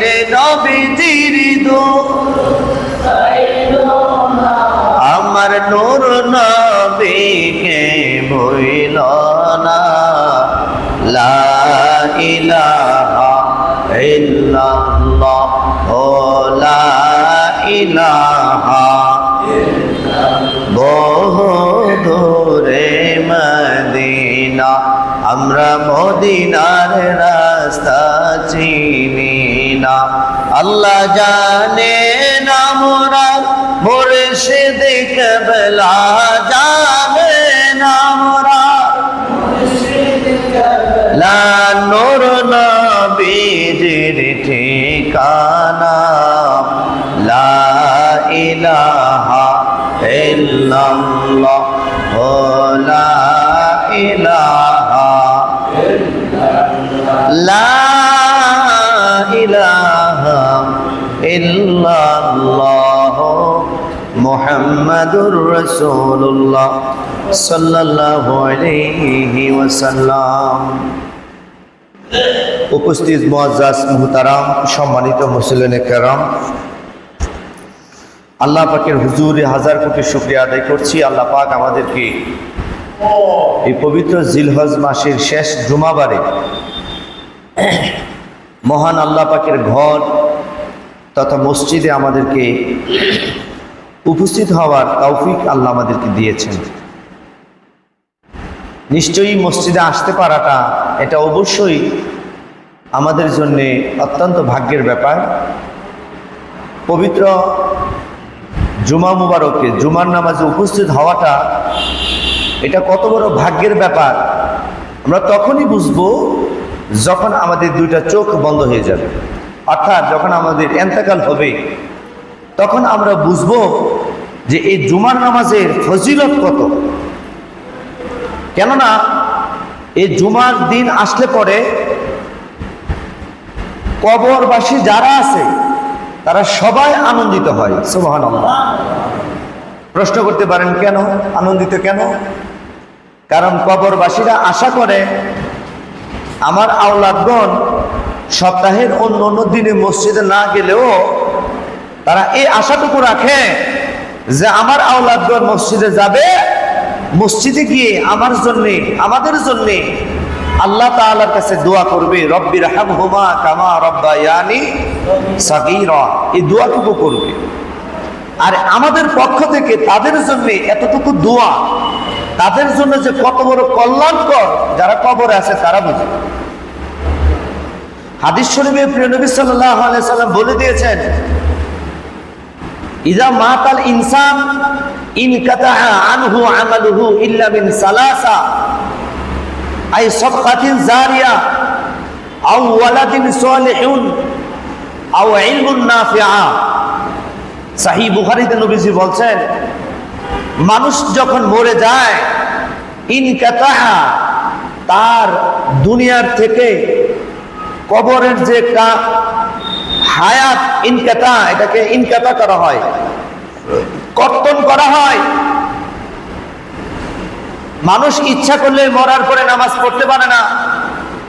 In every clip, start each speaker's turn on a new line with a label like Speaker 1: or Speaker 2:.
Speaker 1: রে নবীজির আমার নূর নবীকে ভুইল না লা ইলাহা ইল্লাল্লাহ ও লা ইলাহা বহু দূরে মদিনা আমরা মদিনার রাস্তা চিনি না আল্লাহ জানে না মোরা মুর্শিদ কেবলা জানে না মোরা লা নূর নবীজির ঠিকানা লা ইলাহা ইল্লাল্লাহ ও লা ইলাহা লা ইলাহা ইল্লাল্লাহ মুহাম্মাদুর রাসূলুল্লাহ সাল্লাল্লাহু আলাইহি ওয়াসাল্লাম। উপস্থিত মুআজ্জাজ মুহতারাম সম্মানিত মুসলিম কেরাম, আল্লাহ পাকের হুজুরে হাজার কোটি শুকরিয়া আদায় করছি। আল্লাহ পাক আমাদেরকে এই পবিত্র জিলহজ মাসের শেষ জুমাবারে মহান আল্লাহ পাকের ঘর তথা মসজিদে আমাদেরকে উপস্থিত হওয়ার তৌফিক আল্লাহ আমাদেরকে দিয়েছেন। নিশ্চয়ই মসজিদে আসতে পারাটা এটা অবশ্যই আমাদের জন্য অত্যন্ত ভাগ্যের ব্যাপার। পবিত্র জুমা মুবারকে জুমার নামাজে উপস্থিত হওয়াটা এটা কত বড় ভাগ্যের ব্যাপার আমরা তখনই বুঝবো যখন আমাদের দুইটা চোখ বন্ধ হয়ে যাবে, অর্থাৎ যখন আমাদের ইন্তেকাল হবে তখন আমরা বুঝবো যে এই জুমার নামাজের ফজিলত কত। কেননা এই জুমার দিন আসলে পরে কবরবাসী যারা আছে তারা সবাই আনন্দিত হয়। সুবহানাল্লাহ। প্রশ্ন করতে পারেন কেন আনন্দিত কেন? কারণ কবরবাসীরা আশা করে আমার আওলাদগণ সপ্তাহের অন্য অন্য দিনে মসজিদে না গেলেও তারা এই আশাটুকু রাখে যে আমার আওলাদগণ মসজিদে যাবে, মসজিদে গিয়ে আমার জন্য আমাদের জন্য আল্লাহ তাআলার কাছে দোয়া করবে, রব্বির হামহুমা কামা রব্বায়ানি সাগীরা, এই দোয়াটুকু করবে। আর আমাদের পক্ষ থেকে তাদের জন্য এতটুকু দোয়া, তাদের জন্য যে কত বড় কল্যাণকর যারা কবরে আছে তারা বুঝে। হাদিস শরীফে প্রিয় নবী সাল্লাল্লাহু আলাইহি সাল্লাম বলে দিয়েছেন, ইযা মাতাল ইনসান ইনকাতা আনহু আমালুহু ইল্লা মিন সালাসা আই সাদকাতিন জারিয়া আও ওয়ালাদিন সালিহুন আও ইলমুন নাফিআ। সহিহ বুখারীতে নবীজি বলছেন, মানুষ যখন মরে যায় ইনকাতা, তার দুনিয়ার থেকে কবরের যে হায়াত ইনকাতা, এটাকে ইনকাতা করা হয়, কর্তন করা হয়। মানুষ ইচ্ছা করলে মরার পরে নামাজ পড়তে পারে না,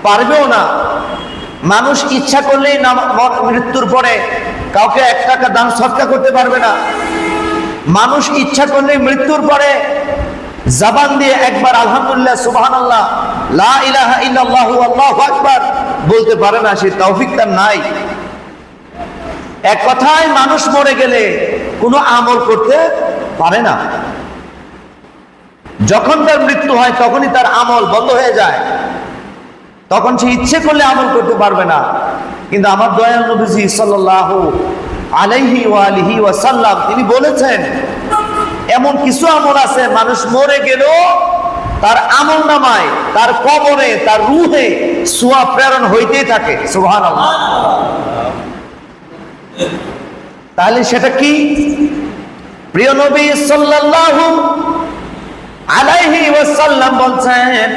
Speaker 1: পারবেও না। মানুষ ইচ্ছা করলেই মৃত্যুর পরে কাউকে 1 টাকা দান সদকা করতে পারবে না। মানুষ ইচ্ছা করলে মৃত্যুর পরে জবান দিয়ে একবার আলহামদুলিল্লাহ সুবহানাল্লাহ লা ইলাহা ইল্লাল্লাহু আল্লাহু আকবার বলতে পারে না, সে তৌফিক তার নাই। এক কথায় মানুষ মরে গেলে কোনো আমল করতে পারে না। যখন তার মৃত্যু হয় তখনই তার আমল বন্ধ হয়ে যায়, তখন সে ইচ্ছে করলে আমল করতে পারবে না। কিন্তু আমার দয়াল নবীজি সাল্লাল্লাহু আলাইহি ওয়া আলিহি ওয়াসাল্লাম তিনি বলেছেন, এমন কিছু আমল আছে মানুষ মরে গেলেও তার আমল নামায়, তার কবরে, তার রূহে সওয়াব প্রেরণ হইতেই থাকে। সুবহানাল্লাহ। তাহলে সেটা কি? প্রিয় নবী সাল্লাল্লাহু আলাইহি ওয়াসাল্লাম বলছেন,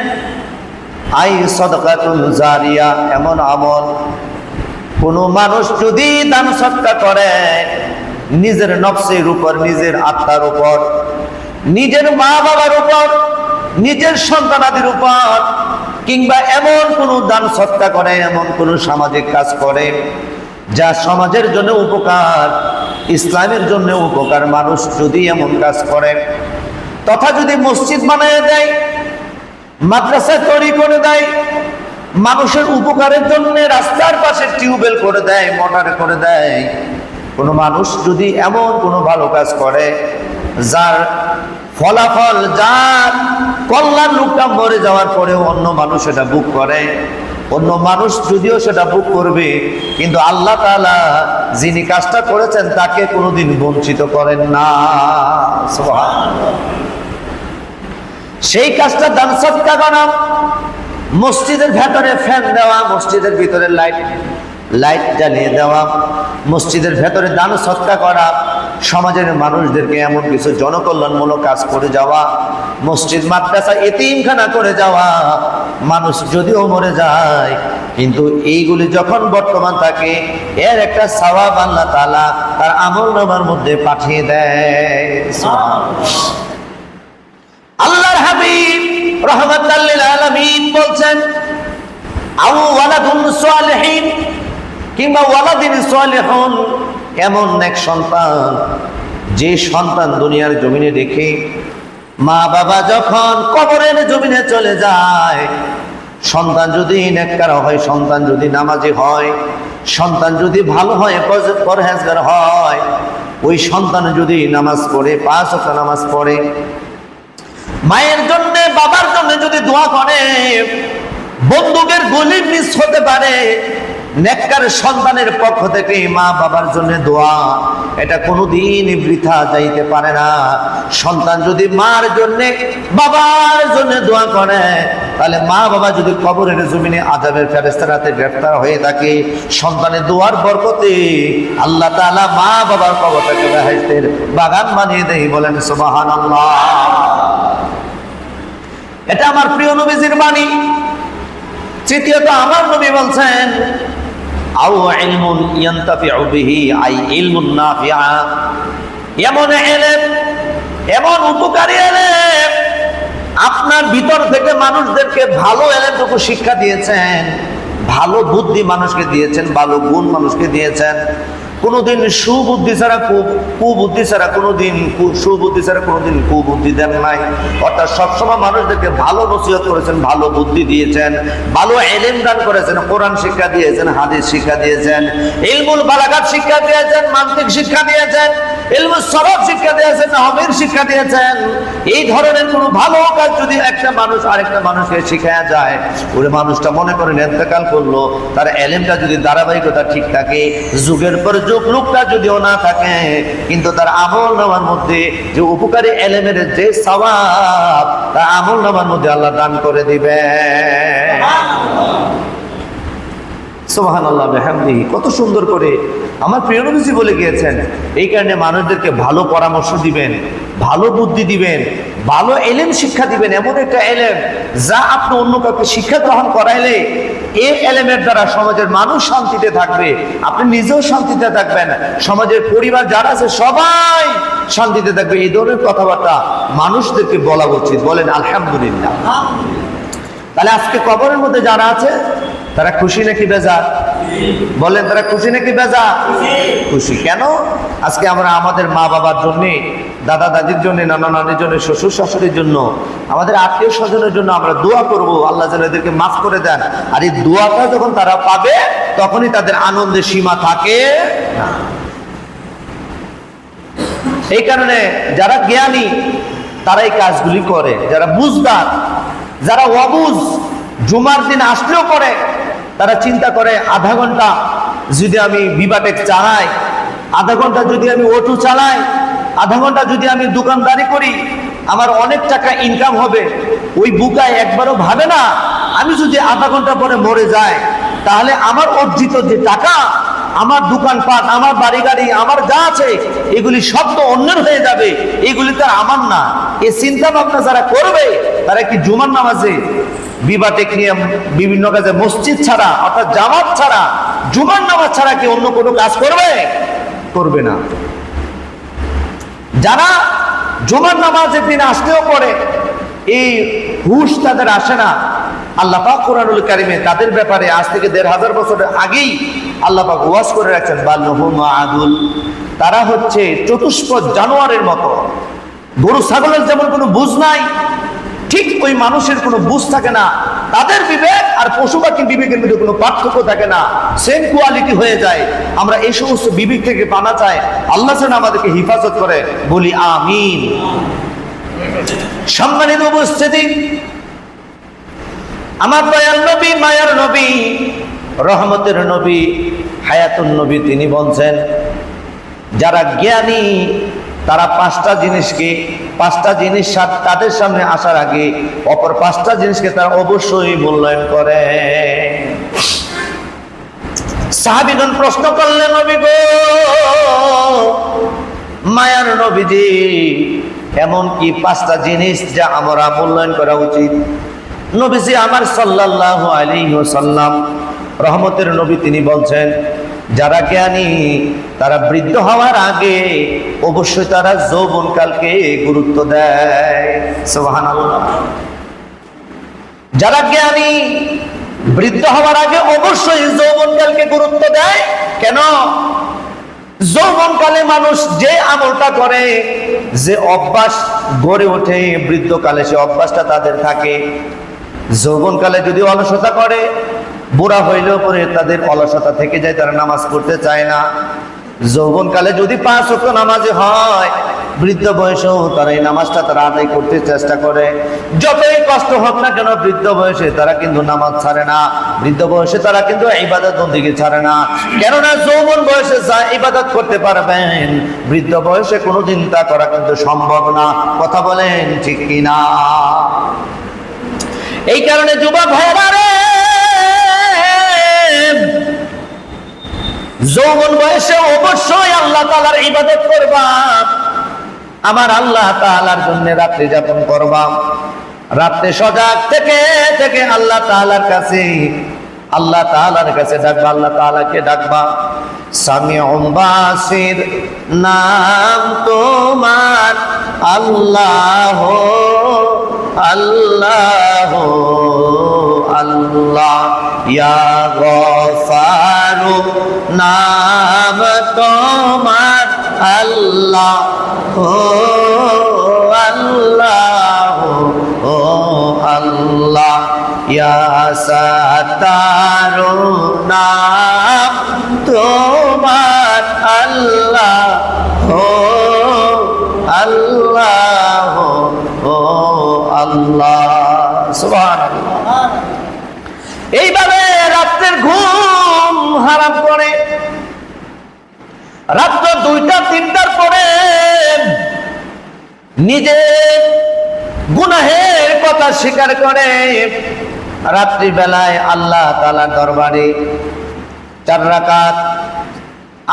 Speaker 1: আই সাদকাতুল জারিয়া, এমন আমল কোন মানুষ যদি দান সদকা করে নিজের নফসের উপর, নিজের আত্মার উপর, নিজের মা বাবার উপর, নিজের সন্তানাদের উপর, কিংবা এমন কোন দান সদকা করে, এমন কোন সামাজিক কাজ করে যা সমাজের জন্য উপকার, ইসলামের জন্য উপকার, মানুষ যদি এমন কাজ করে, তথা যদি মসজিদ বানিয়ে দেয়, মাদ্রাসা তৈরি করে দেয়, মানুষের উপকারের জন্য রাস্তার পাশে টিউবওয়েল করে দেয়, মোটর করে দেয়, কোনো মানুষ যদি এমন কোনো ভালো কাজ করে যার ফলাফল, যার কল্যাণ, লোকটা মরে যাওয়ার পরেও অন্য মানুষ সেটা বুক করে, অন্য মানুষ যদিও সেটা বুক করবে, কিন্তু আল্লাহ তাআলা যিনি কাজটা করেছেন তাকে কোনোদিন বঞ্চিত করেন না। সুবহানাল্লাহ। সেই কাজটা দান সদকা করা, মসজিদের ভেতরে ফ্যান দেওয়া, মসজিদের ভিতরে লাইট জ্বালিয়ে দেওয়া, মসজিদের ভেতরে দান সদকা করা, সমাজের মানুষদেরকে এমন কিছু জনকল্যাণমূলক কাজ করে যাওয়া, মসজিদ মাদ্রাসা এতিমখানা করে যাওয়া, মানুষ যদিও মরে যায় কিন্তু এইগুলি যখন বর্তমান থাকে এর একটা সওয়াব আল্লাহ তাআলা তার আমলনামার মধ্যে পাঠিয়ে দেয়। আল্লাহর হাবিব রাহমাতাল লিল আলামিন বলছেন, আও ওয়ালাদুন সালিহিন, কিংবা ওয়ালাদিন সালিহুন, এমন এক সন্তান যে সন্তান দুনিয়ার জমিনে রেখে মা বাবা যখন কবরের জমিনে চলে যায়, সন্তান যদি নেককার হয়, সন্তান যদি নামাজি হয়, সন্তান যদি ভালো হয়, পরহেজগার হয়, ওই সন্তান যদি নামাজ পড়ে, 5 ওয়াক্ত নামাজ পড়ে, মায়ের জন্য বাবার জন্য যদি দোয়া করে, বন্দুকের গুলি মিস হতে পারে, নেককার সন্তানের পক্ষ থেকে মা বাবার জন্য দোয়া এটা কোনোদিন বৃথা যাইতে পারে না। সন্তান যদি মার জন্য বাবার জন্য দোয়া করে, তাহলে মা বাবা যদি কবরের জমিনে আযাবের ফেরেশতার হাতে গ্রেফতার হয়ে থাকে, সন্তানের দোয়ার বরকতে আল্লাহ তাআলা মা বাবার কবরটাকে বেহেশতের বাগান বানিয়ে দেয়। বলেন সুবহানাল্লাহ। এটা আমার প্রিয় নবীজির বাণী। তৃতীয়ত আমার নবী বলছেন, আও ইলমুন ইয়ানতাফিউ বিহি, আই ইলমুন নাফিআ, এমন ইলম, এমন উপকারী ইলম, আপনার ভিতর থেকে মানুষদেরকে ভালো ইলমটুকু শিক্ষা দিয়েছেন, ভালো বুদ্ধি মানুষকে দিয়েছেন, ভালো গুণ মানুষকে দিয়েছেন। কোনোদিন সুবুদ্ধি ছাড়া কুবুদ্ধি ছাড়া কোনোদিন সুবুদ্ধি ছাড়া কোনোদিন কুবুদ্ধি দেন নাই। অর্থাৎ সবসময় মানুষদেরকে ভালো নসিহত করেছেন, ভালো বুদ্ধি দিয়েছেন, ভালো ইলম দান করেছেন, কোরআন শিক্ষা দিয়েছেন, হাদিস শিক্ষা দিয়েছেন, ইলমুল বালাগাত শিক্ষা দিয়েছেন, মানতিক শিক্ষা দিয়েছেন, ইলমুস সরফ শিক্ষা দিয়েছেন, নাহবের শিক্ষা দিয়েছেন। এই ধরনের কোনো ভালো কাজ যদি একটা মানুষ আরেকটা মানুষকে শিখায়া যায়, ওই মানুষটা মনে করেন ইন্তেকাল করলো, তার ইলমটা যদি ধারাবাহিকতা ঠিক থাকে, যুগের পর যুগ লোকটা যদিও না থাকে, কিন্তু তার আমল নামার মধ্যে যে উপকারী ইলমের যে সওয়াব, তার আমল নামার মধ্যে আল্লাহ দান করে দিবে। সুবহানাল্লাহ বিহামদিহি। কত সুন্দর করে আমার প্রিয় নবীজি বলে গিয়েছেন। এই কারণে মানুষদেরকে ভালো পরামর্শ দিবেন, ভালো বুদ্ধি দিবেন, ভালো ইলম শিক্ষা দিবেন, এমন একটা ইলম যা আপনি অন্য কাউকে শিক্ষা গ্রহণ করাইলে এই ইলমের দ্বারা সমাজের মানুষ শান্তিতে থাকবে, আপনি নিজেও শান্তিতে থাকবেন, সমাজের পরিবার যারা আছে সবাই শান্তিতে থাকবে। এই ধরনের কথাবার্তা মানুষদেরকে বলা উচিত। বলেন আলহামদুলিল্লাহ। তাহলে আজকে কবরের মধ্যে যারা আছে তারা খুশি নাকি বেজার? বলেন, তারা খুশি নাকি বেজার? খুশি। কেন? আজকে আমরা আমাদের মা বাবার জন্য, দাদা দাদির জন্য, নানা নানির জন্য, শ্বশুর শাশুড়ির জন্য, আমাদের আত্মীয় স্বজনের জন্য আমরা দোয়া করব, আল্লাহ যেন এদেরকে মাফ করে দেন। আর এই দোয়াটা যখন তারা পাবে তখনই তাদের আনন্দের সীমা থাকে না। এই কারণে যারা জ্ঞানী তারা এই কাজগুলি করে, যারা বুঝদার, যারা অবুঝ জুমার দিন আসলেও করে, তারা চিন্তা করে আধা ঘন্টা যদি আমি বিবাটেক চালাই, আধা ঘন্টা যদি আমি অটো চালাই, আধা ঘন্টা যদি আমি দোকানদারি করি, আমার অনেক টাকা ইনকাম হবে। ওই বুকায় একবারও ভাবে না আমি যদি আধা ঘন্টা পরে মরে যাই তাহলে আমার অর্জিত যে টাকা, আমার দোকানপাট, আমার বাড়ি গাড়ি, আমার যা আছে এগুলি সব তো অন্যের হয়ে যাবে, এগুলি তো আমার না। এই চিন্তা ভাবনা যারা করবে তারা কি জুমার নামাজে, বিবাটেক নিয়ে বিভিন্ন কাজে, মসজিদ ছাড়া অর্থাৎ জামাত ছাড়া, জুমার নামাজ ছাড়া কি অন্য কোনো কাজ করবে? করবে না। যারা জুমার নামাজের দিন আসতেও পড়ে, এই হুশ তাদের আসে না, আল্লাহ পাক কোরআনুল কারিমে তাদের ব্যাপারে আজ থেকে ১৫০০ বছরের আগেই আল্লাহ পাক ওয়াজ করে রাখছেন, বাল্যহুম আদুল, তারা হচ্ছে চতুষ্পদ জানোয়ারের মতো। গরু ছাগলের যেমন কোনো বুঝ নাই, ঠিক ওই মানুষের কোনো বুঝ থাকে না, তাদের বিবেক আর পশু পাখির বিবেকের মধ্যে কোনো পার্থক্য থাকে না, সেম কোয়ালিটি হয়ে যায়। আমরা এই সমস্ত বিবেক থেকে পানা চাই, আল্লাহ যেন আমাদেরকে হিফাজত করে, বলি আমিন। সম্মানিত উপস্থিতি, আমার দয়াল নবী, মায়ার নবী, রহমতের নবী, হায়াতুন নবী, তিনি বলছেন যারা জ্ঞানী তারা পাঁচটা জিনিস তাদের সামনে আসার আগে অপর পাঁচটা জিনিসকে তারা অবশ্যই মূল্যায়ন করে। সাহাবীগণ প্রশ্ন করলেন, নবী গো, মায়ার নবীজি, এমন কি পাঁচটা জিনিস যা আমরা মূল্যায়ন করা উচিত? নবীজি আমার সাল্লাল্লাহু আলাইহি ওয়াসাল্লাম, রহমতের নবী, তিনি বলছেন যারা জ্ঞানী তারা বৃদ্ধ হওয়ার আগে অবশ্যই তারা যৌবনকালকে গুরুত্ব দেয়। সুবহানাল্লাহ। যারা জ্ঞানী বৃদ্ধ হওয়ার আগে অবশ্যই যৌবনকালকে গুরুত্ব দেয়। কেন? যৌবনকালে মানুষ যে আমলটা করে, যে অভ্যাস গড়ে ওঠে, বৃদ্ধকালে সে অভ্যাসটা তাদের থাকে। যৌবনকালে যদি অলসতা করে, বুড়া হইলেও পরে তাদের অলসতা থেকে যায়, তারা নামাজ পড়তে চায় না। যৌবনকালে যদি ৫ ওয়াক্ত নামাজি হয়, বৃদ্ধ বয়সেও তারা এই নামাজটা তারা আদায় করতে চেষ্টা করে। যতই কষ্ট হোক না কেন, বৃদ্ধ বয়সে তারা কিন্তু নামাজ ছাড়ে না, বৃদ্ধ বয়সে তারা কিন্তু ইবাদত বন্দেগী ছাড়ে না। কেননা যৌবন বয়সে যা ইবাদত করতে পারবেন, বৃদ্ধ বয়সে কোনোদিন তা করা কিন্তু সম্ভব না। কথা বলেন ঠিক কিনা? এই কারণে যুবক ভাইরা রে, যৌবন বয়সে অবশ্যই আল্লাহ তাআলার ইবাদত করবা, আমার আল্লাহ তাআলার জন্য রাত্রি যাপন করবা, রাত্রে সজাগ থেকে থেকে আল্লাহ তাআলার কাছে ডাকবা, আল্লাহ তাআলাকে ডাকবা। সামিউম বাসির নাম তোমার আল্লাহ, আল্লাহ, আল্লাহ। ইয়া গফারু নাম তোমার আল্লাহ, ও আল্লাহ, ও আল্লাহ। ইয়া সাত্তারু নাম তোমার আল্লাহ, ও আল্লাহ, ও আল্লাহ। সুবহানাল্লাহ। এইভাবে রাত্রের ঘুম হারাম করে, রাত্র 2টা-3টার পরে নিজে গুনাহের কথা স্বীকার করে রাত্রি বেলায় আল্লাহ তাআলার দরবারে 4 রাকাত,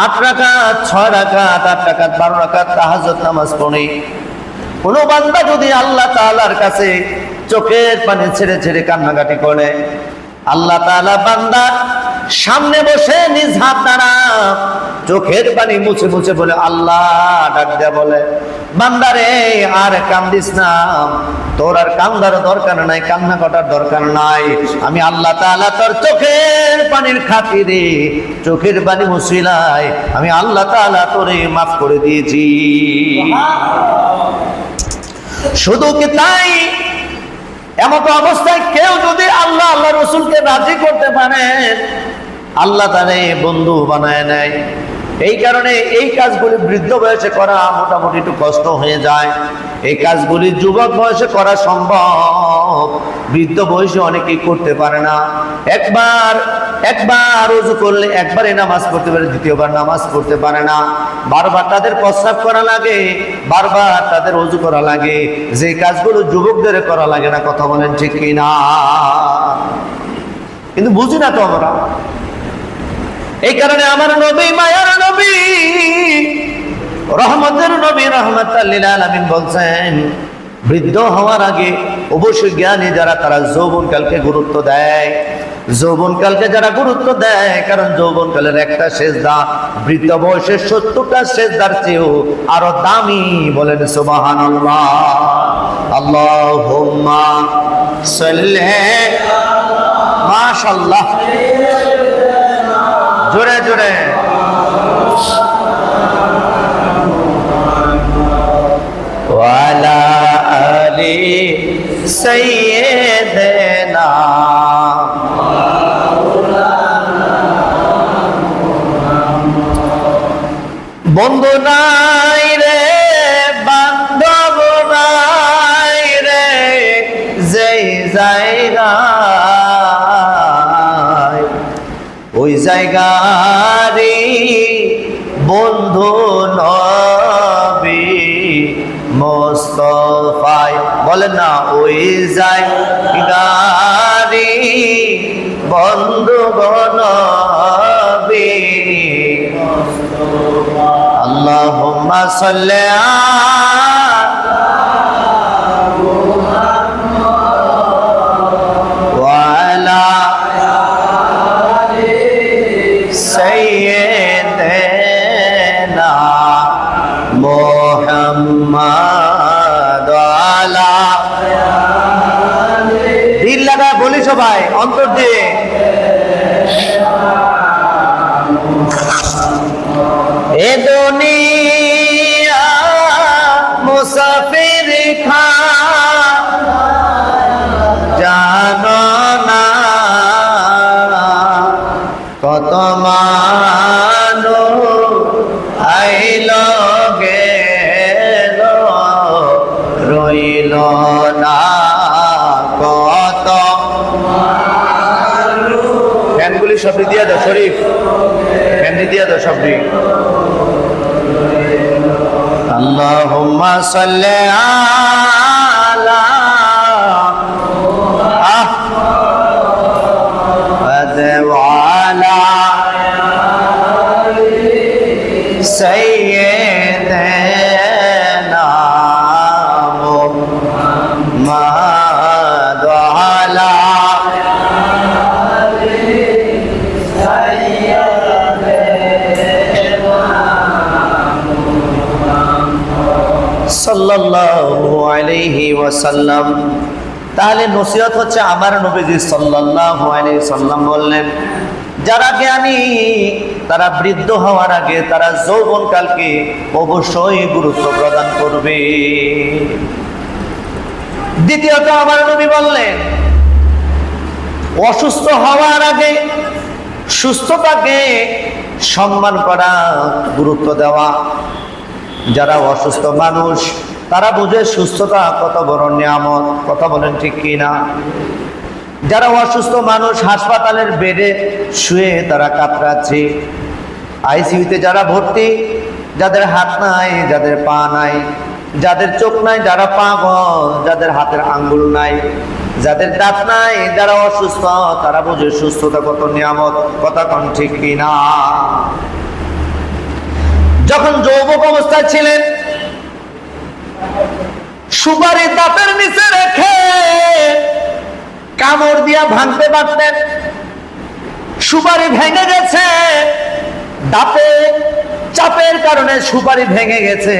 Speaker 1: 8 রাকাত, 6 রাকাত, 8 রাকাত, 12 রাকাত তাহাজ্জুদ নামাজ পড়ে। কোন বান্দা যদি আল্লাহ তাআলার কাছে চোখের পানি ছেড়ে ছেড়ে কান্নাকাটি করে, আল্লাহ তাআলা বান্দার সামনে বসে নিজ হাত দ্বারা চোখের পানি মুছে মুছে বলে, আল্লাহ ডাক দেয়া বলে, বান্দারে আর কান্দিস না, তোর আর কান্দার দরকার নাই, কান্না করার দরকার নাই। আমি আল্লাহ তাআলা তোর চোখের পানির খাতিরে চোখের পানি মুছিলাই, আমি আল্লাহ তাআলা তোরে মাফ করে দিয়েছি। শুধু কি তাই? এমত অবস্থায় কেউ যদি আল্লাহ রসুলকে রাজি করতে পারে, আল্লাহ তারে বন্ধু বানায় নেয়। এই কারণে এই কাজগুলি বৃদ্ধ বয়সে করা মোটামুটি একটু কষ্ট হয়ে যায়। এই কাজগুলি যুবক বয়সে করা সম্ভব, বৃদ্ধ বয়সে অনেকেই করতে পারে না। একবার ওযু করলে একবারে নামাজ পড়তে পারে, দ্বিতীয়বার নামাজ পড়তে পারে না। বারবার তাদের প্রস্রাব করা লাগে, বারবার তাদের ওযু করা লাগে, যে কাজগুলো যুবকদের করা লাগে না। কথা বলেন ঠিক কিনা? কিন্তু বুঝি না তো আমরা। এই কারণে আমার নবী, মায়ার নবী, রহমতের নবী, রাহমাতাল লিল আলামিন বলছেন, বৃদ্ধ হওয়ার আগে অবশ্যই জ্ঞানী যারা তারা যৌবনকালকে গুরুত্ব দেয়। যৌবনকালকে যারা গুরুত্ব দেয়, কারণ যৌবনকালের একটা সেজদা বৃদ্ধ বয়সের 70টা সেজদার চেয়েও আরো দামি। বলেন সুবহানাল্লাহ। আল্লাহুম্মা সাল্লি, মাশাআল্লাহ, জোরে জোরে। ওয়ালা আলি সাইয়্যিদিনা, বন্ধু নাই রে বান্ধব নাই রে যেই জায়গায়, ওই জায়গারই বন্ধু নবী মুস্তাফায়। বলেন না, ওই জায়গারই বন্ধু নবী। আল্লাহুম্মা সাল্লি ওয়ালা সাইয়্যিদিনা মুহাম্মাদ আলা। দিল লাগা বলি সবাই, অন্তর দিয়ে। এ দুনিয়া মুসাফির খা, জানো না কত মানুষ আইল গেল, রইল না কত। ফ্যানগুলি শব্দ দিয়ে দাও শরীফ, ফ্যান দিয়ে দাও শব্দ। আল্লাহুম্মা সাল্লি আলা ওয়ালা সাইয়্যিদিনা মুহাম্মাদ আলা সাল্লাল্লাহু আলাইহি ওয়াসাল্লাম। তাহলে নসিহত হচ্ছে আমার নবীজি সাল্লাল্লাহু আলাইহি সাল্লাম বললেন, যারা জ্ঞানী তারা বৃদ্ধ হওয়ার আগে তারা যৌবনকালকে অবশ্যই গুরুত্ব প্রদান করবে। দ্বিতীয়ত আমার নবী বললেন, অসুস্থ হওয়ার আগে সুস্থতাকে সম্মান করা, গুরুত্ব দেওয়া। যারা অসুস্থ মানুষ তারা বুঝে সুস্থতা কত বড় নিয়ামত। কথা বলেন ঠিক কি না? যারা অসুস্থ মানুষ হাসপাতালের বেডে শুয়ে তারা কাতরাচ্ছে, আইসিইউতে যারা ভর্তি, যাদের হাত নাই, যাদের পা নাই, যাদের চোখ নাই, যারা পাগল, যাদের হাতের আঙ্গুল নাই, যাদের দাঁত নাই, যারা অসুস্থ, তারা বুঝে সুস্থতা কত নিয়ামত। কথা কোন ঠিক কি না? যখন যৌবক অবস্থায় ছিলেন, সুপারি দাঁতের নিচে রেখে কামড় দিয়া ভাঙতে পারতেন। সুপারি ভেঙে গেছে, দাঁতে চাপের কারণে সুপারি ভেঙে গেছে।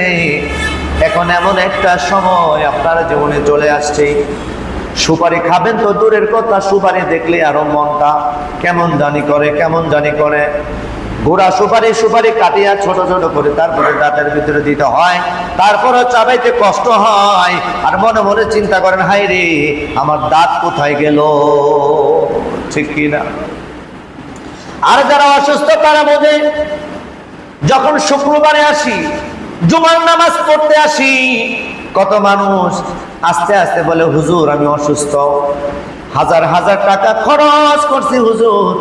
Speaker 1: এখন এমন একটা সময় আপনার জীবনে চলে আসছে, সুপারি খাবেন তো দূরের কথা, সুপারি দেখলে আরো মনটা কেমন জানি করে, কেমন জানি করে। গোড়া সুপারি কাটিয়া ছোট ছোট করে তারপরে দাঁতের ভিতরে দিতে হয়, তারপরে চাবাইতে কষ্ট হয়, আর মনে মনে চিন্তা করেন, হাই রে আমার দাঁত কোথায় গেল। ঠিক কিনা? আর যারা অসুস্থ তারা বোঝে, যখন শুক্রবারে আসি, জুমার নামাজ পড়তে আসি, কত মানুষ আস্তে আস্তে বলে, হুজুর আমি অসুস্থ, হাজার হাজার টাকা খরচ করছি হুজুর,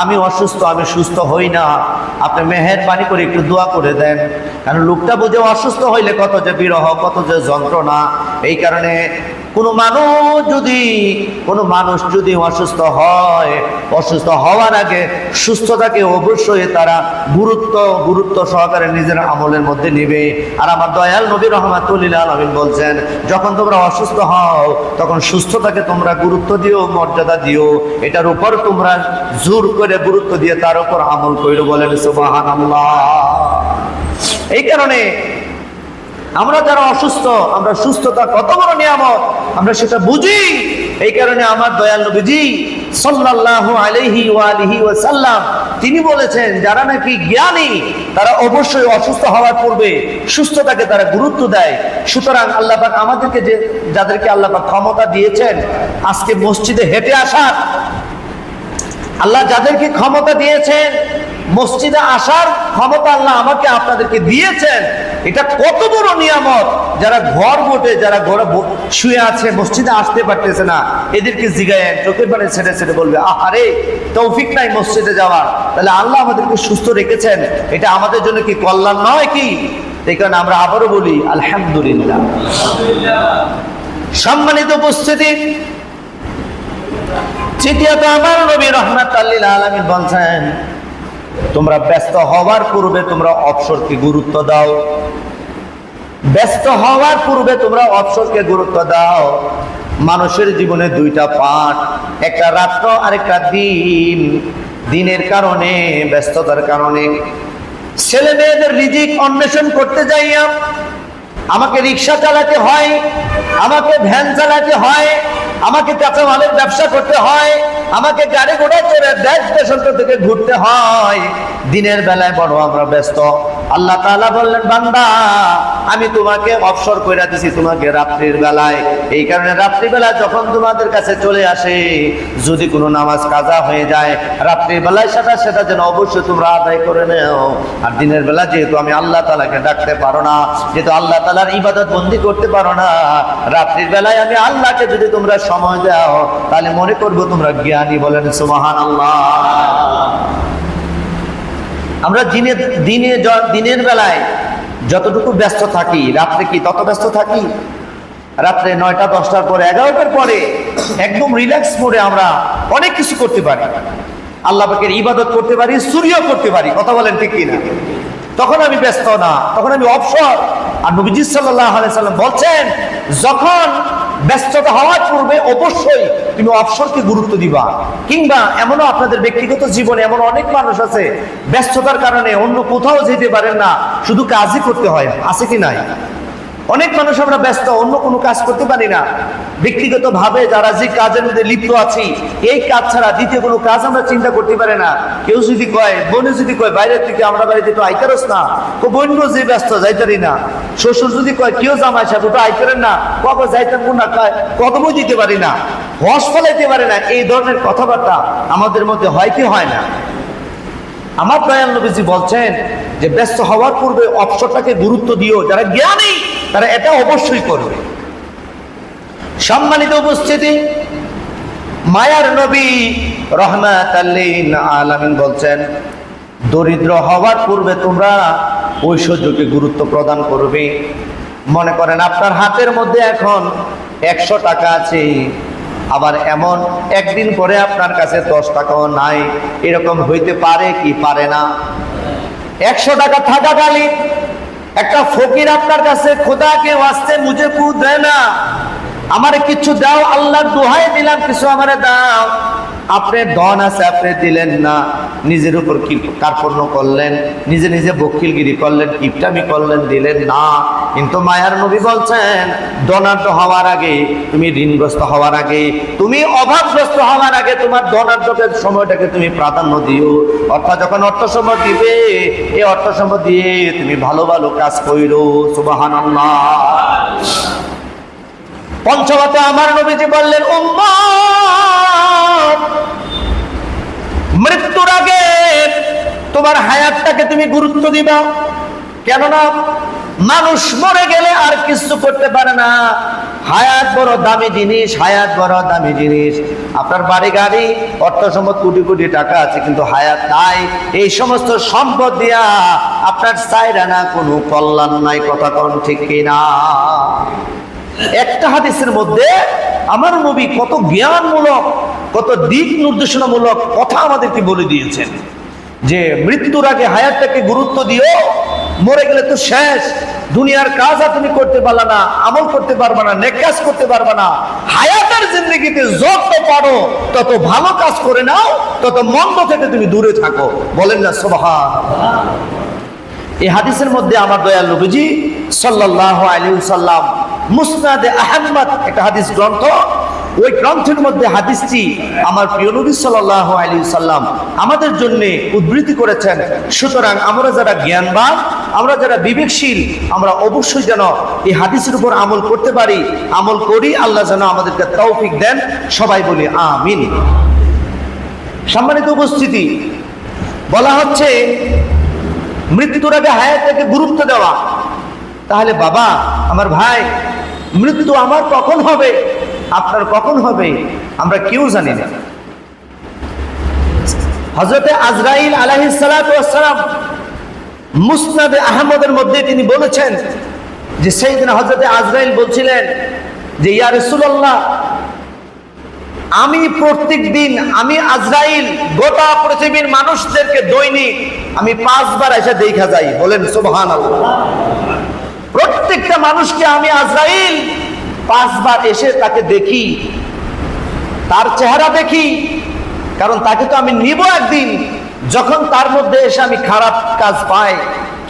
Speaker 1: আমি অসুস্থ, আমি সুস্থ হই না, আপনি মেহেরবানি করে একটু দোয়া করে দেন। কারণ লোকটা বুঝে অসুস্থ হইলে কত যে বিরহ, কত যে যন্ত্রণা। এই কারণে কোনো মানুষ যদি অসুস্থ হয়, অসুস্থ হওয়ার আগে সুস্থতাকে অবশ্যই তারা গুরুত্ব সহকারে নিজের আমলের মধ্যে নিবে। আর আমার দয়াল নবী রাহমাতুল্লিল আলামিন বলছেন, যখন তোমরা অসুস্থ হও তখন সুস্থতাকে তোমরা গুরুত্ব দিও, মর্যাদা দিও, এটার উপর তোমরা জোর করে গুরুত্ব দিয়ে তার উপর আমল কইরো। বলেন সুবহানাল্লাহ। এই কারণে আমরা যারা অসুস্থ, আমরা সুস্থতা কত বড় নিয়ামত আমরা সেটা বুঝি। এই কারণে আমার দয়াল নবীজি সাল্লাল্লাহু আলাইহি ওয়া আলিহি ওয়াসাল্লাম তিনি বলেছেন, যারা নাকি জ্ঞানী তারা অবশ্যই অসুস্থ হওয়ার পূর্বে সুস্থতাকে তারা গুরুত্ব দেয়। সুতরাং আল্লাহ পাক আমাদেরকে যাদেরকে আল্লাহ পাক ক্ষমতা দিয়েছেন আজকে মসজিদে হেঁটে আসার, আল্লাহ যাদেরকে ক্ষমতা দিয়েছেন মসজিদে আসার ক্ষমতা আল্লাহ আমাকে আপনাদেরকে দিয়েছেন, এটা কত বড় নিয়ামত। যারা ঘর বটে, যারা ঘরে শুয়ে আছে, মসজিদে আসতে পারতেছে না, এদেরকে জিগায় চোখের পানি ছেড়ে ছেড়ে বলবে, আহারে তৌফিক নাই মসজিদে যাওয়ার, তাহলে আল্লাহ আমাদেরকে সুস্থ রেখেছেন, এটা আমাদের জন্য কি কল্যাণ নয় কি? এই কারণে আমরা আবারও বলি আলহামদুলিল্লাহ। সম্মানিত উপস্থিতি, তৃতীয়ত আমার নবী রাহমাতুল লিল আলামিন বলছেন, তোমরা ব্যস্ত হওয়ার পূর্বে তোমরা অবসরকে গুরুত্ব দাও। ব্যস্ত হওয়ার পূর্বে তোমরা অবসরকে গুরুত্ব দাও। মানুষের জীবনে দুইটা পার্ট, একটা রাত্র আর একটা দিন। দিনের কারণে, ব্যস্ততার কারণে ছেলে মেয়েদের রিজিক অন্বেষণ করতে যাইয়া আমাকে রিক্সা চালাতে হয়, আমাকে ভ্যান চালাতে হয়, আমাকে কাঁচা মালের ব্যবসা করতে হয়, আমাকে গাড়ি ঘোড়া চড়ে দেশ দেশান্তর থেকে ঘুরতে হয়। দিনের বেলায় বড় আমরা ব্যস্ত। আল্লাহ তাআলা বললেন, বান্দা আমি তোমাকে অবসর কইরা দিছি তোমাকে রাত্রির বেলায়। এই কারণে রাত্রিবেলায় যখন তোমাদের কাছে চলে আসে, যদি কোনো নামাজ কাজা হয়ে যায় রাত্রির বেলায় সেটা যেন অবশ্যই তোমরা আদায় করে নেও। আর দিনের বেলা যেহেতু আমি আল্লাহ তাআলাকে ডাকতে পারো না, যেহেতু আল্লাহ তাআলার ইবাদত বন্দি করতে পারো না, রাত্রির বেলায় আমি আল্লাহকে যদি তোমরা সময় দাও তাহলে মনে করবো তোমরা জ্ঞানী। বলেন সুবহানাল্লাহ। আমরা দিনের বেলায় যতটুকু ব্যস্ত থাকি, রাত্রে কি তত ব্যস্ত থাকি? রাত্রে 9টা 10টার পরে 11টার পরে একদম রিল্যাক্স মোডে আমরা অনেক কিছু করতে পারি, আল্লাহ পাকের ইবাদত করতে পারি, সূর্য করতে পারি। কথা বলেন ঠিক কিনা? তখন আমি ব্যস্ত না, তখন আমি অবসর। আর নবীজি সাল্লাল্লাহু আলাইহি সাল্লাম বলছেন, যখন ব্যস্ততা হওয়ার পূর্বে অবশ্যই তুমি অবসরকে গুরুত্ব দিবা। কিংবা এমনও আপনাদের ব্যক্তিগত জীবনে এমন অনেক মানুষ আছে ব্যস্ততার কারণে অন্য কোথাও যেতে পারেন না, শুধু কাজই করতে হয়। আছে কি নাই? অনেক মানুষ আমরা ব্যস্ত, অন্য কোনো কাজ করতে পারি না। ব্যক্তিগত ভাবে যারা যে কাজের মধ্যে লিপ্ত আছি, এই কাজ ছাড়া দ্বিতীয় কোনো কাজ আমরা চিন্তা করতে পারি না। কেউ যদি কয়, বোন যদি কয় বাইরের থেকে আমরা বাড়িতে তো আইতারস না, বোন যে ব্যস্ত যাইতারি না। শ্বশুর যদি কয় কেউ জামাই সাহেব তো আইতারেন না, কখন যাইতাম না, কদমও দিতে পারি না, হস ফলাইতে পারে না। এই ধরনের কথাবার্তা আমাদের মধ্যে হয় কি হয় না? আমার দয়াল নবীজি বলছেন যে ব্যস্ত হওয়ার পূর্বে অবসরটাকে গুরুত্ব দিও। যারা জ্ঞানী তারা এটা অবশ্যই করবে। সম্মানিত উপস্থিতি, মায়ার নবী রাহমাতুল লিল আলামিন বলছেন, দরিদ্র হওয়ার পূর্বে তোমরা ঐশ্বর্যকে গুরুত্ব প্রদান করবে। মনে করেন আপনার হাতের মধ্যে এখন 100 টাকা আছে, আবার এমন একদিন পরে আপনার কাছে 10 টাকাও নাই। এরকম হইতে পারে কি পারে না? 100 টাকা থাকাকালীন একটা ফকির আপনার কাছে খোদাকে ওয়াস্তে মুঝে কু দেয় না, আমারে কিছু দাও, আল্লাহর দোহাই দিলাম কিছু আমারে দাও। আপনি ধন আছে আপনি দিলেন না, নিজের উপর কি কার্পণ্য করলেন, নিজে নিজে বকিলগিরি করলেন, কিপটামি করলেন, দিলেন না। কিন্তু মায়ার নবী বলছেন, ধনাঢ্য হওয়ার আগে, তুমি ঋণগ্রস্ত হওয়ার আগে, তুমি অভাবগ্রস্ত হওয়ার আগে তোমার ধনাঢ্যের সময়টাকে তুমি প্রাধান্য দিও। অর্থাৎ যখন অর্থ সম্পদ দিবে, এই অর্থ সম্পদ দিয়ে তুমি ভালো ভালো কাজ কইরো। সুবহানাল্লাহ। পঞ্চমতে আমার নবীজি বললেন, উম্মত মৃত্যুর আগে তোমার হায়াতটাকে তুমি গুরুত্ব দিবা। কেননা মানুষ মরে গেলে আর কিছু করতে পারে না। হায়াত বড় দামি জিনিস, হায়াত বড় দামি জিনিস। আপনার বাড়ি গাড়ি অর্থ সম্পদ কোটি কোটি টাকা আছে, কিন্তু হায়াত নাই। এই সমস্ত সম্পদ দিয়া আপনার চাইরা না কোনো কল্যাণ নাই। কথা কোন ঠিক কিনা? একটা হাদিসের মধ্যে আমার নবী কত জ্ঞানমূলক, কত দিক নির্দেশনামূলক কথা আমাদেরকে বলে দিয়েছেন যে মৃত্যুর আগে হায়াতটাকে গুরুত্ব দিও, মরে গেলে তো শেষ, দুনিয়ার কাজ আর তুমি করতে পারবা না, আমল করতে পারবা না, নেক কাজ করতে পারবা না। হায়াতের জিন্দেগিতে যত পারো তত ভালো কাজ করে নাও, তত মন্দ থেকে তুমি দূরে থাকো। বলেন না সুবহানাল্লাহ। এই হাদিসের মধ্যে আমার দয়াল নবীজি সাল্লাল্লাহু আলাইহি ওয়াসাল্লাম মুসনাদে আহমদ একটা হাদিস গ্রন্থ, ওই গ্রন্থের মধ্যে হাদিসটি আমার প্রিয় নবী সাল্লাল্লাহু আলাইহি ওয়াসাল্লাম আমাদের জন্য উদ্ধৃতি করেছেন। সুতরাং আমরা যারা জ্ঞানবান, আমরা যারা বিবেকশীল, আমরা অবশ্যই যেন এই হাদিসের উপর আমল করতে পারি, আমল করি। আল্লাহ যেন আমাদেরকে তৌফিক দেন। সবাই বলি আমিন। সম্মানিত উপস্থিতি, বলা হচ্ছে মৃত্যুর আগে হায়াতটাকে গুরুত্ব দেওয়া। তাহলে বাবা, আমার ভাই, মৃত্যু আমার কখন হবে, আপনার কখন হবে, আমরা কেউ জানি না। হযরতে আজরাইল আলাইহিস সালাতু ওয়াস সালাম মুসনাদে আহমদের মধ্যে তিনি বলেছেন যে সাইয়েদনা হযরতে আজরাইল বলছিলেন যে ইয়া রাসূলুল্লাহ, আমি প্রত্যেক দিন, আমি আজরাইল গোটা পৃথিবীর মানুষদেরকে দৈনিক আমি 5 বার এসে দেখা যাই। বলেন সুবহানাল্লাহ। প্রত্যেকটা মানুষকে আমি আজরাইল 5 বার এসে তাকে দেখি, তার চেহারা দেখি, কারণ তাকে তো আমি নিব একদিন। যখন তার মধ্যে এসে আমি খারাপ কাজ পাই,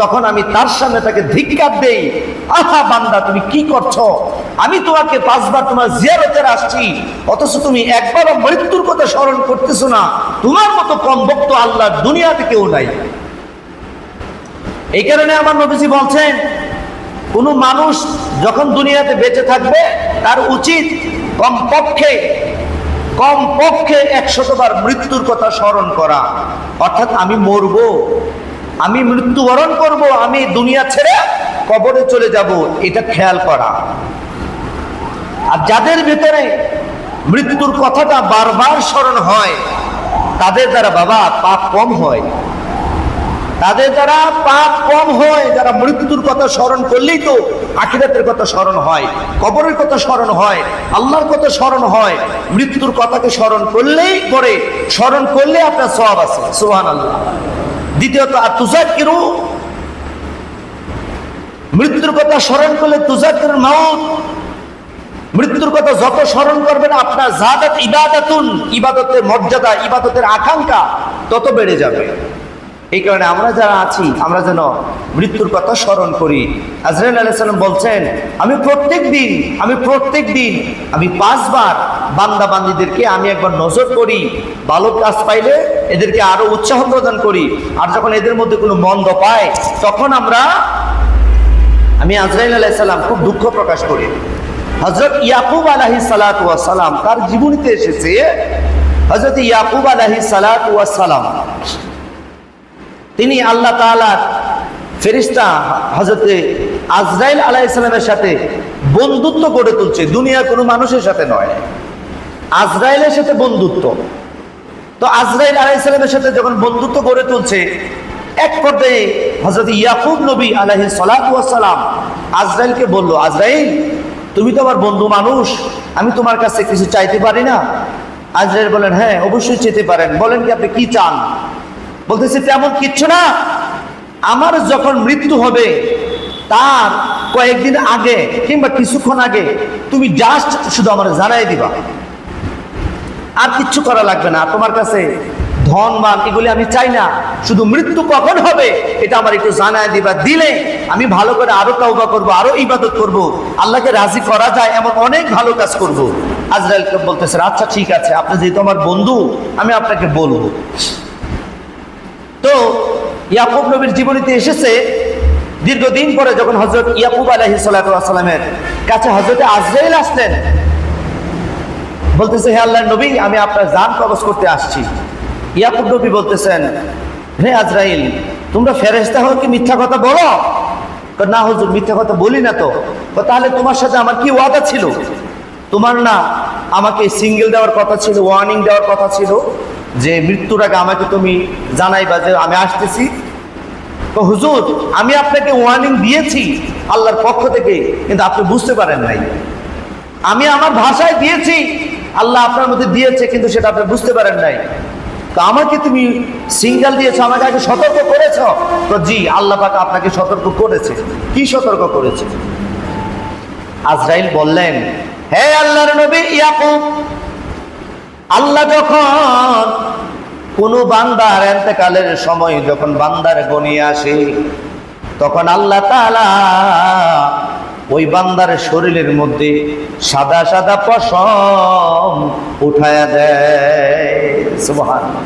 Speaker 1: তখন আমি তার সামনে তাকে ধিক্কার দেই, আহা বান্দা তুমি কি করছো, আমি তোমাকে 5 বার তোমার জিয়ারতে আসছি, অথচ তুমি একবারও মৃত্যুর কথা স্মরণ করতেছো না। তোমার মতো কম ভক্ত আল্লাহর দুনিয়াতে কেউ নাই। এই কারণে আমার নবীজি বলছেন, কোন মানুষ যখন দুনিয়াতে বেঁচে থাকবে তার উচিত কমপক্ষে 100 বার মৃত্যুর কথা স্মরণ করা। অর্থাৎ আমি মরব, আমি মৃত্যুবরণ করব, আমি দুনিয়া ছেড়ে কবরে চলে যাব, এটা খেয়াল করা। আর যাদের ভিতরে মৃত্যুর কথাটা বারবার স্মরণ হয়, তাদের দ্বারা বাবা পাপ কম হয়, তাদের দ্বারা পাপ কম হয়। যারা মৃত্যুর কথা স্মরণ করলেই তো আখিরাতের কথা স্মরণ হয়, কবরের কথা স্মরণ হয়, আল্লাহর কথা স্মরণ হয়। মৃত্যুর কথাকে স্মরণ করলেই পরে স্মরণ করলে আপনার সওয়াব আছে। সুবহানাল্লাহ। দ্বিতীয়ত তুযাক্কিরু, মৃত্যুর কথা স্মরণ করলে তুযাক্কিরুল মাউত, মৃত্যুর কথা যত স্মরণ করবেন আপনার যাদাত ইবাদাতুন, ইবাদতের মর্যাদা, ইবাদতের আকাঙ্ক্ষা তত বেড়ে যাবে। এই কারণে আমরা যারা আছি, আমরা যেন মৃত্যুর কথা স্মরণ করি। আজরাইল আলাইহিস সালাম বলছেন, আমি প্রত্যেক দিন আমি 5 বার বান্দা বান্দীদেরকে আমি একবার নজর করি, ভালো কাজ পাইলে এদেরকে আরো উৎসাহ প্রদান করি, আর যখন এদের মধ্যে কোনো মন্দ পাই তখন আমি আজরাইল আলাইহিস সালাম খুব দুঃখ প্রকাশ করি। হযরত ইয়াকুব আলাইহিস সালাতু ওয়াস সালাম, তার জীবনীতে এসেছে হযরত ইয়াকুব আলাইহিস সালাতু ওয়াস সালাম তিনি আল্লাহ তাআলার ফেরেশতা হযরতে আজরাইল আলাইহিস সালামের সাথে বন্ধুত্ব গড়ে তুলছে, দুনিয়ার কোনো মানুষের সাথে নয়, আজরাইলের সাথে বন্ধুত্ব। তো আজরাইল আলাইহিস সালামের সাথে যখন বন্ধুত্ব গড়ে তুলছে, এক পর্যায়ে হযরত ইয়াকুব নবী আলাইহিস সালাতু ওয়াস সালাম আজরাইলকে বলল, আজরাইল তুমি তো আমার বন্ধু মানুষ, আমি তোমার কাছে কিছু চাইতে পারি না? আজরাইল বলেন, হ্যাঁ অবশ্যই চাইতে পারেন, বলেন কি আপনি কি চান? বলতেছে, তেমন কিচ্ছু না, আমার যখন মৃত্যু হবে তার কয়েকদিন আগে কিংবা কিছুক্ষণ আগে তুমি জাস্ট শুধু আমার জানাই দিবা, আর কিচ্ছু করা লাগবে না। তোমার কাছে ধন মান এগুলি আমি চাই না, শুধু মৃত্যু কখন হবে এটা আমার একটু জানাই দিবা, দিলে আমি ভালো করে আরো তওবা করব, আরো ইবাদত করব, আল্লাহকে রাজি করা যায় এমন অনেক ভালো কাজ করব। আজরাইলকে বলতেছে, আচ্ছা ঠিক আছে, আপনি যেহেতু আমার বন্ধু আমি আপনাকে বলবো। তো ইয়াকুব নবীর জীবনীতে এসেছে, দীর্ঘদিন পরে যখন হযরত ইয়াকুব আলাইহিস সালাতু ওয়াস সালামের কাছে হযরত আজরাইল আসলেন, বলতেছে, হে আল্লাহর নবী, আমি আপনার জান কবজ করতে আসছি। ইয়াকুব নবী বলতেছেন, হে আজরাইল, তোমরা ফেরেশতা হও কি মিথ্যা কথা বলো? না হুজুর, মিথ্যা কথা বলি না তো। তাহলে তোমার সাথে আমার কি ওয়াদা ছিল? তোমার না আমাকে সিঙ্গেল দেওয়ার কথা ছিল, ওয়ার্নিং দেওয়ার কথা ছিল যে মৃত্যুর আগে আমাকে তুমি জানাইবা যে আমি আসতেছি। তো হুজুর, আমি আপনাকে ওয়ার্নিং দিয়েছি আল্লাহর পক্ষ থেকে, কিন্তু আপনি বুঝতে পারেন নাই। আমি আমার ভাষায় দিয়েছি, আল্লাহ আপনার মধ্যে দিয়েছে, কিন্তু সেটা আপনি বুঝতে পারেন নাই। তো আমাকে তুমি সিঙ্গেল দিয়েছো, আমাকে আগে সতর্ক করেছো। তো জি, আল্লাহ পাক আপনাকে সতর্ক করেছে। কি সতর্ক করেছে? আজরাইল বললেন, হে আল্লাহর নবী ইয়াকুব, আল্লাহ যখন কোন বান্দার ইন্তেকালের সময় যখন বান্দার গনিয়ে আসে, তখন আল্লাহ তাআলা ওই বান্দার শরীরের মধ্যে সাদা সাদা পশম উঠায়া দেয়। সুবহানাল্লাহ।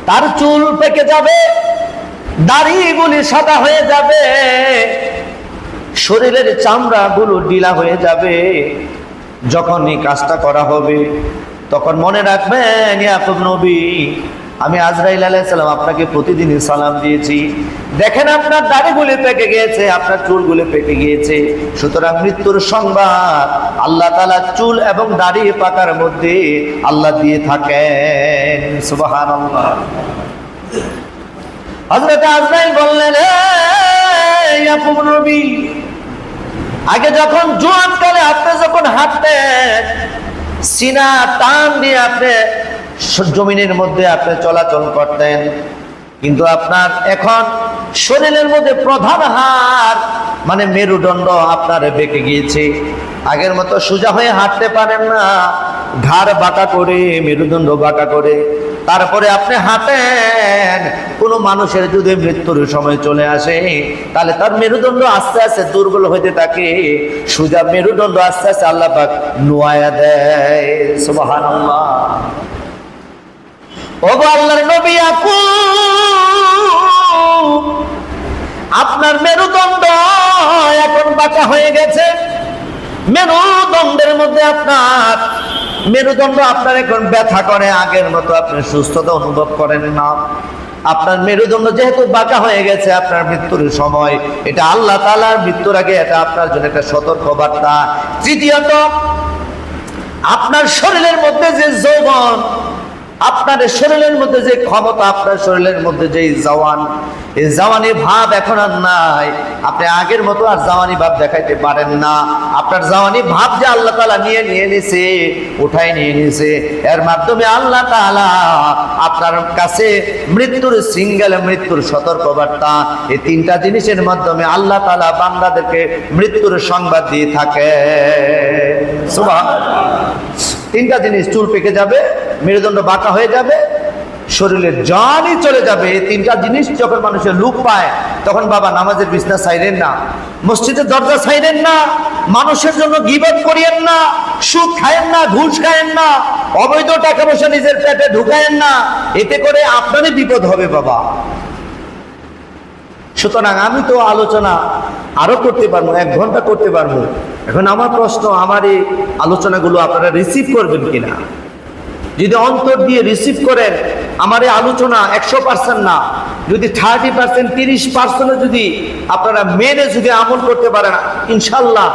Speaker 1: তার চুল পেকে যাবে, দাড়িগুলি সাদা হয়ে যাবে, শরীরের চামড়াগুলো ঢিলা হয়ে যাবে। যখন এই কাজটা করা হবে, তখন মনে রাখবেন ইয়াকুব নবী, আমি আজরাইল আলাইহিস সালাম আপনাকে প্রতিদিনই সালাম দিয়েছি। দেখেন আপনার দাড়িগুলি পেকে গিয়েছে, আপনার চুলগুলি পেকে গিয়েছে। সুতরাং মৃত্যুর সংবাদ আল্লাহ তাআলা চুল এবং দাড়ি পাকার মধ্যে আল্লাহ দিয়ে থাকেন। সুবহানাল্লাহ। হযরত আজরাইল বললেন, হে ইয়াকুব নবী, আগে যখন জোয়ান কালে আপনি যখন হাঁটতেন, সিনা টান দিয়ে আপনি জমিনের মধ্যে আপনি চলাচল করতেন, কিন্তু আপনার এখন শরীরের মধ্যে প্রধান হাড় মানে মেরুদণ্ড আপনার বেঁকে গিয়েছে। আগের মতো সোজা হয়ে হাঁটতে পারেন না, ঘাড় বাঁকা করে, মেরুদণ্ড বাঁকা করে তারপরে আপনি হাঁটেন। কোনো মানুষের যদি মৃত্যুর সময় চলে আসে, তাহলে তার মেরুদণ্ড আস্তে আস্তে দুর্বল হইতে থাকে, সোজা মেরুদণ্ড আস্তে আস্তে আল্লাহ পাক নোয়ায়া দেয়। সুবহানাল্লাহ। ওগো আল্লাহর নবী ইয়াকুব, আপনার মেরুদণ্ড এখন বাঁকা হয়ে গেছে। মেরুদণ্ডের মধ্যে আপনার মেরুদণ্ড আপনার এখন ব্যথা করে, আগের মতো আপনি সুস্থতা অনুভব করেন না। আপনার মেরুদণ্ড যেহেতু বাঁকা হয়ে গেছে, আপনার মৃত্যুর সময়, এটা আল্লাহ তাআলার মৃত্যুর আগে এটা আপনার জন্য একটা সতর্ক বার্তা। তৃতীয়ত, আপনার শরীরের মধ্যে যে যৌবন, আপনার শরীরের মধ্যে যে ক্ষমতা, আপনার শরীরের মধ্যে যে জওয়ান, এই জওয়ানি ভাব এখন আর নাই। আপনি আগের মতো আর জওয়ানি ভাব দেখাইতে পারেন না। আপনার জওয়ানি ভাব যে আল্লাহ তাআলা নিয়ে নিয়েছে, উঠাই নিয়ে নিয়েছে, এর মাধ্যমে আল্লাহ তাআলা আপনার কাছে মৃত্যুর সিঙ্গেল, মৃত্যুর সতর্কবার্তা, এই তিনটা জিনিসের মাধ্যমে আল্লাহ তাআলা বান্দাদেরকে মৃত্যুর সংবাদ দিয়ে থাকে। সুবহানাল্লাহ। তিনটা জিনিস, চুল পেকে যাবে, মেরুদণ্ড বাঁকা হয়ে যাবে, শরীরের জানই চলে যাবে। এই তিনটা জিনিস যখন মানুষের লোপ পায়, তখন বাবা নামাজের বিছনা ছাইরেন না, মসজিদের দরজা ছাইরেন না, মানুষের জন্য গীবত করিয়েন না, সুদ খায়েন না, ঘুষ খায়েন না, অবৈধ টাকা পয়সা নিজের পেটে ঢুকায়েন না, এতে করে আপনারই বিপদ হবে বাবা। সুতরাং আমি তো আলোচনা আরো করতে পারবো, 1 ঘন্টা করতে পারবো। এখন আমার প্রশ্ন, আমার এই আলোচনাগুলো আপনারা রিসিভ করবেন কিনা? যদি অন্তর দিয়ে রিসিভ করেন, আমার এই আলোচনা 100% না, যদি 30%, 30% যদি আপনারা মেনে যদি আমল করতে পারেন, ইনশাআল্লাহ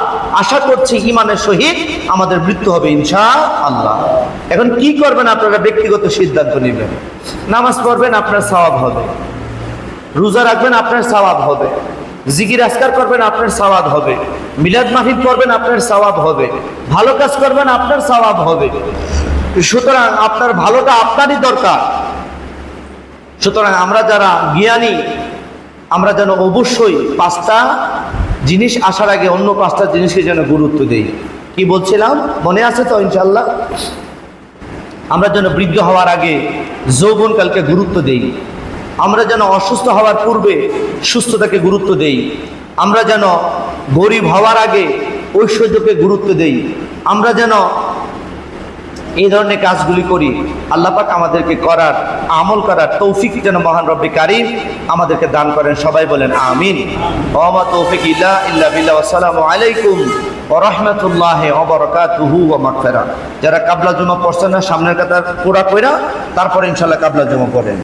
Speaker 1: আশা করছি ঈমানের সহিত আমাদের মৃত্যু হবে ইনশাআল্লাহ। এখন কি করবেন আপনারা ব্যক্তিগত সিদ্ধান্ত নেবেন। নামাজ পড়বেন, আপনার সওয়াব হবে। রোজা রাখবেন, আপনার সওয়াব হবে। জিকির আজকার করবেন, আপনার সওয়াব হবে। মিলাদ মাহফিল করবেন, আপনার সওয়াব হবে। ভালো কাজ করবেন, আপনার সওয়াব হবে। সুতরাং আপনার ভালোটা আপনারই দরকার। সুতরাং আমরা যারা জ্ঞানী, আমরা যেন অবশ্যই 5টা জিনিস আসার আগে অন্য 5টা জিনিসকে যেন গুরুত্ব দেই। কি বলছিলাম মনে আছে তো? ইনশাআল্লাহ আমরা যেন বৃদ্ধ হওয়ার আগে যৌবনকালকে গুরুত্ব দেই। আমরা যেন অসুস্থ হওয়ার পূর্বে সুস্থতাকে গুরুত্ব দেই। আমরা যেন গরিব হওয়ার আগে ঐশ্বর্যকে গুরুত্ব দেই। আমরা যেন এই ধরনের কাজগুলি করি। আল্লাহ পাক আমাদেরকে করার, আমল করার তৌফিক যেন মহান রব্বে কারীম আমাদেরকে দান করেন। সবাই বলেন আমিন। ওয়া মা তৌফিক ইল্লা বিল্লাহ। আসসালামু আলাইকুম ওয়া রাহমাতুল্লাহি ওয়া বারাকাতুহু ওয়া মাগফিরাহ। যারা কাবলা জুমা পড়ছেন না, সামনের কাতার পুরা কইরা তারপর ইনশাআল্লাহ কাবলা জুমা পড়েন।